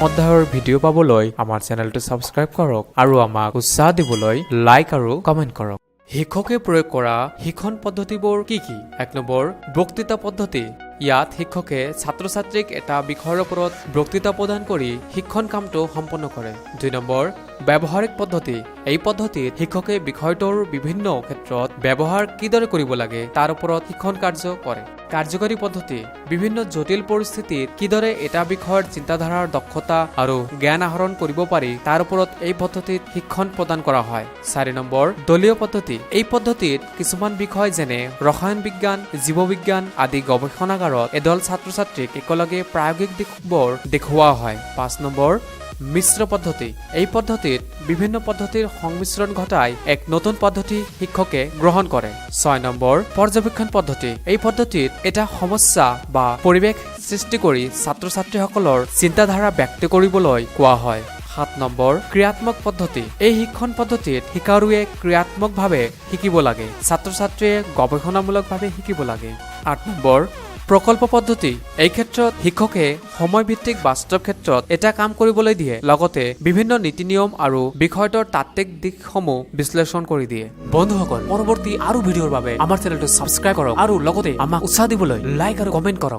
অধ্যায়ৰ ভিডিঅ' পাবলৈ আমাৰ চেনেলটো ছাবস্ক্ৰাইব কৰক আৰু আমাক উৎসাহ দিবলৈ লাইক আৰু কমেণ্ট কৰক। শিক্ষকে প্ৰয়োগ কৰা শিক্ষণ পদ্ধতিবোৰ কি কি? ১ নম্বৰ বক্তৃতা পদ্ধতি। ইয়াত শিক্ষকে ছাত্ৰ-ছাত্ৰীক এটা বিষয়ৰ ওপৰত বক্তৃতা প্ৰদান কৰি শিক্ষণ কামটো সম্পন্ন কৰে। ২ নম্বৰ ব্যৱহাৰিক পদ্ধতি। এই পদ্ধতিত শিক্ষকে বিষয়টোৰ বিভিন্ন ক্ষেত্ৰত ব্যৱহাৰ কিদৰে কৰিব লাগে তাৰ ওপৰত শিক্ষণ কাৰ্য কৰে। কাৰ্যকৰী পদ্ধতি। বিভিন্ন জটিল পৰিস্থিতিত কিদৰে এটা বিষয়ৰ চিন্তাধাৰাৰ দক্ষতা আৰু জ্ঞান আহৰণ কৰিব পাৰি তাৰ ওপৰত এই পদ্ধতিত শিক্ষণ প্ৰদান কৰা হয়। ৪ নম্বৰ দলীয় পদ্ধতি। এই পদ্ধতিত কিছুমান বিষয় যেনে ৰসায়ন বিজ্ঞান, জীৱবিজ্ঞান আদি গৱেষণাগাৰত এদল ছাত্ৰ-ছাত্ৰীক একেলগে প্ৰায়োগিক দিশবোৰ দেখুওৱা হয়। ৫ নম্বৰ মিশ্ৰ পদ্ধতি। এই পদ্ধতিত বিভিন্ন পদ্ধতিৰ সংমিশ্ৰণ ঘটাই এক নতুন পদ্ধতি শিক্ষকে গ্ৰহণ কৰে। ৬ নম্বৰ পৰ্যবেক্ষণ পদ্ধতি। এই পদ্ধতিত এটা সমস্যা বা পৰিৱেশ সৃষ্টি কৰি ছাত্ৰ-ছাত্ৰীসকলৰ চিন্তাধাৰা ব্যক্ত কৰিবলৈ কোৱা হয়। ৭ নম্বৰ ক্ৰিয়াত্মক পদ্ধতি। এই শিক্ষণ পদ্ধতিত শিকাৰুৱে ক্ৰিয়াত্মকভাৱে শিকিব লাগে। ছাত্ৰ-ছাত্ৰীয়ে গৱেষণামূলকভাৱে শিকিব লাগে। ৮ নম্বৰ প্ৰকল্প পদ্ধতি। এই ক্ষেত্ৰত শিক্ষকে সময়ভিত্তিক বাস্তৱ ক্ষেত্ৰত এটা কাম কৰিবলৈ দিয়ে, লগতে বিভিন্ন নীতি নিয়ম আৰু বিষয়টোৰ তাত্ত্বিক দিশসমূহ বিশ্লেষণ কৰি দিয়ে। বন্ধুসকল, পৰৱৰ্তী আৰু ভিডিঅ'ৰ বাবে আমাৰ চেনেলটো ছাবস্ক্ৰাইব কৰক আৰু লগতে আমাক উৎসাহ দিবলৈ লাইক আৰু কমেণ্ট কৰক।